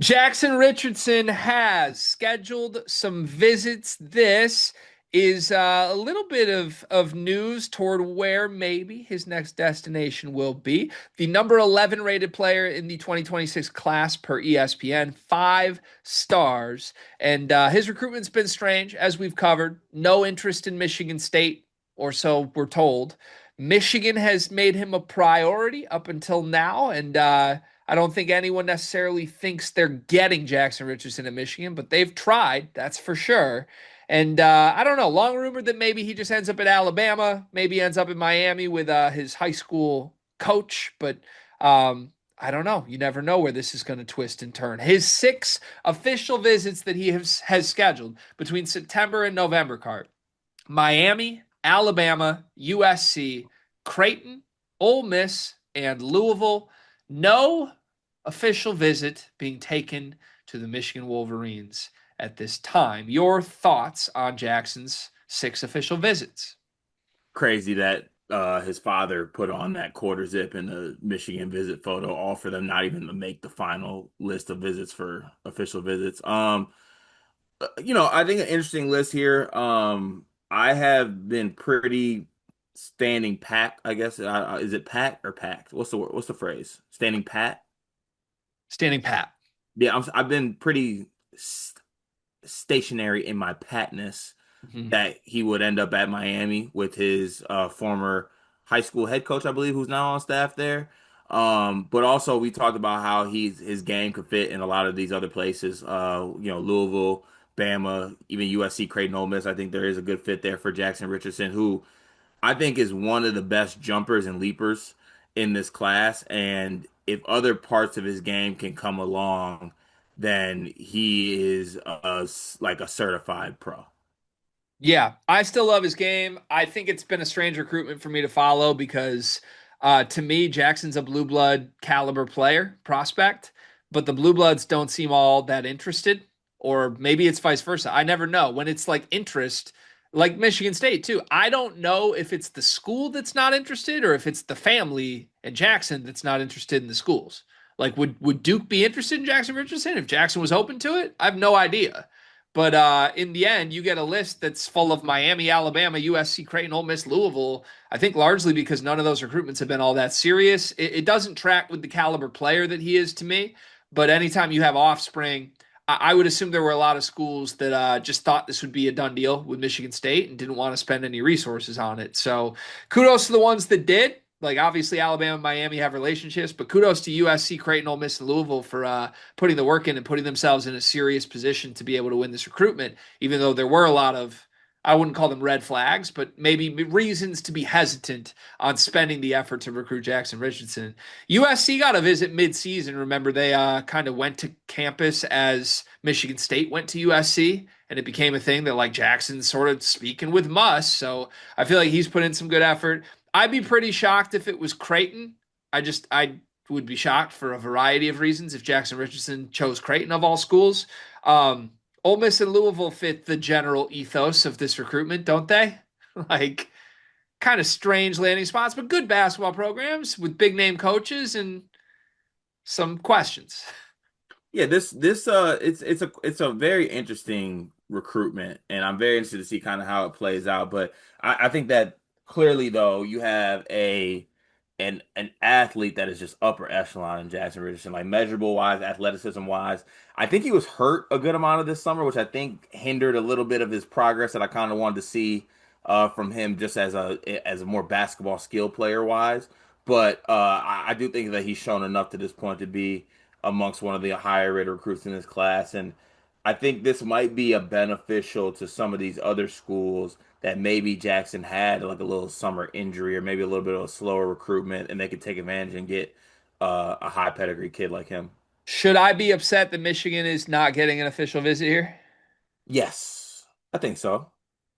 Jaxon Richardson has scheduled some visits. This is a little bit of news toward where maybe his next destination will be. The number 11 rated player in the 2026 class per ESPN, 5 stars. And his recruitment's been strange, as we've covered. No interest in Michigan State, or so we're told. Michigan has made him a priority up until now, and I don't think anyone necessarily thinks they're getting Jaxon Richardson at Michigan, but they've tried, that's for sure. And I don't know, long rumored that maybe he just ends up at Alabama, maybe ends up in Miami with his high school coach, but I don't know. You never know where this is going to twist and turn. His 6 official visits that he has scheduled between September and November, Cart: Miami, Alabama, USC, Creighton, Ole Miss, and Louisville. No official visit being taken to the Michigan Wolverines at this time. Your thoughts on Jackson's 6 official visits? Crazy that his father put on that quarter zip in the Michigan visit photo, all for them not even to make the final list of visits for official visits. I think an interesting list here. I have been pretty standing pat, I guess. Is it pat or packed? What's the word? What's the phrase? Standing pat? Standing pat. Yeah, I've been pretty stationary in my patness Mhm. that he would end up at Miami with his former high school head coach, I believe, who's now on staff there. But also we talked about how his game could fit in a lot of these other places. Louisville, Bama, even USC, Creighton, Ole Miss. I think there is a good fit there for Jaxon Richardson, who I think is one of the best jumpers and leapers in this class. And if other parts of his game can come along, then he is like a certified pro. Yeah, I still love his game. I think it's been a strange recruitment for me to follow because to me, Jackson's a blue blood caliber player prospect, but the blue bloods don't seem all that interested, or maybe it's vice versa. I never know. When it's like interest, like Michigan State too, I don't know if it's the school that's not interested or if it's the family and Jackson that's not interested in the schools. Like, would Duke be interested in Jackson Richardson if Jackson was open to it? I have no idea. But in the end, you get a list that's full of Miami, Alabama, USC, Creighton, Ole Miss, Louisville. I think largely because none of those recruitments have been all that serious. It doesn't track with the caliber player that he is to me. But anytime you have offspring, I would assume there were a lot of schools that just thought this would be a done deal with Michigan State and didn't want to spend any resources on it. So kudos to the ones that did. Like, obviously Alabama and Miami have relationships, but kudos to USC, Creighton, Ole Miss, and Louisville for putting the work in and putting themselves in a serious position to be able to win this recruitment, even though there were a lot of, I wouldn't call them red flags, but maybe reasons to be hesitant on spending the effort to recruit Jaxon Richardson. USC got a visit mid-season. Remember, they kind of went to campus as Michigan State went to USC, and it became a thing that like Jackson's sort of speaking with Muss. So I feel like he's put in some good effort. I'd be pretty shocked if it was Creighton. I would be shocked for a variety of reasons if Jaxon Richardson chose Creighton of all schools. Um, Ole Miss and Louisville fit the general ethos of this recruitment, don't they? Like, kind of strange landing spots, but good basketball programs with big name coaches and some questions. Yeah, this it's a very interesting recruitment, and I'm very interested to see kind of how it plays out. But I think that clearly though you have an athlete that is just upper echelon in Jackson Richardson, like measurable wise, athleticism wise. I think he was hurt a good amount of this summer, which I think hindered a little bit of his progress that I kind of wanted to see from him just as a more basketball skill player wise. But I do think that he's shown enough to this point to be amongst one of the higher rated recruits in this class. And I think this might be a beneficial to some of these other schools that maybe Jackson had like a little summer injury or maybe a little bit of a slower recruitment, and they could take advantage and get a high pedigree kid like him. Should I be upset that Michigan is not getting an official visit here? Yes, I think so.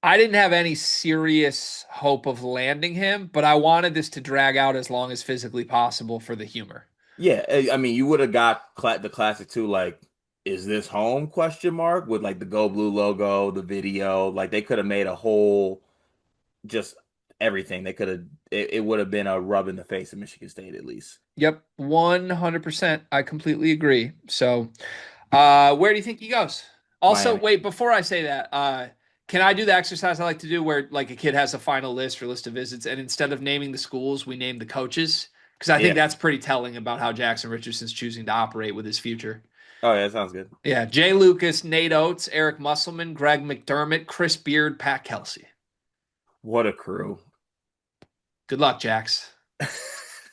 I didn't have any serious hope of landing him, but I wanted this to drag out as long as physically possible for the humor. Yeah, I mean, you would have got the classic too, like, is this home? Question mark with like the Go Blue logo, the video. Like they could have made a whole just everything. They could have. It would have been a rub in the face of Michigan State at least. Yep, 100%. I completely agree. So, Where do you think he goes? Also, Miami. wait, before I say that, can I do the exercise I like to do where like a kid has a final list or list of visits, and instead of naming the schools, we name the coaches? Because I think Yeah. that's pretty telling about how Jaxon Richardson's choosing to operate with his future. Oh yeah, that sounds good. Yeah, Jay Lucas, Nate Oates, Eric Musselman, Greg McDermott, Chris Beard, Pat Kelsey. What a crew. Good luck, Jax.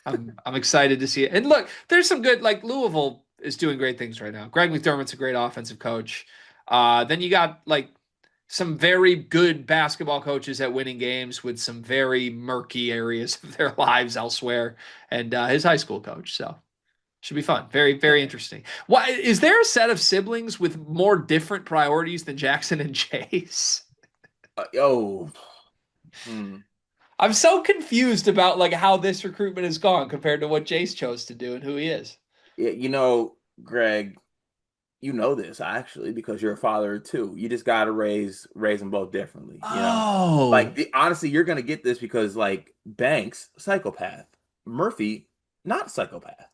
I'm excited to see it. And look, there's some good like Louisville is doing great things right now. Greg McDermott's a great offensive coach. Then you got like some very good basketball coaches at winning games with some very murky areas of their lives elsewhere, and his high school coach. So should be fun. Very very interesting. Why is there a set of siblings with more different priorities than Jackson and Chase? Oh. Hmm. I'm so confused about like how this recruitment has gone compared to what Jace chose to do and who he is. Yeah, Greg, you know this actually because you're a father too. You just gotta raise them both differently. Like Oh, honestly, you're gonna get this because like Banks, psychopath. Murphy, not psychopath.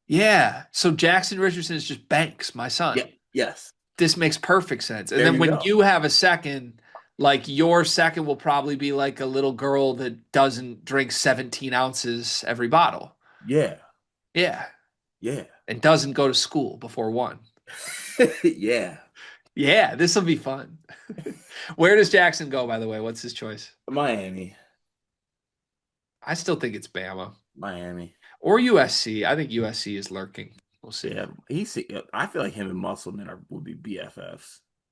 yeah. So Jackson Richardson is just Banks, my Yeah, son. yes. This makes perfect sense. And There then you when go. you have a second, like your second will probably be like a little girl that doesn't drink 17 ounces every bottle. Yeah, Yeah. yeah. And doesn't go to school before one. Yeah. Yeah, this will be fun. Where does Jackson go, by the way? What's his choice? Miami. I still think it's Bama Miami. or USC. I think USC is lurking. We'll see. Yeah, I feel like him and Musselman would be BFFs.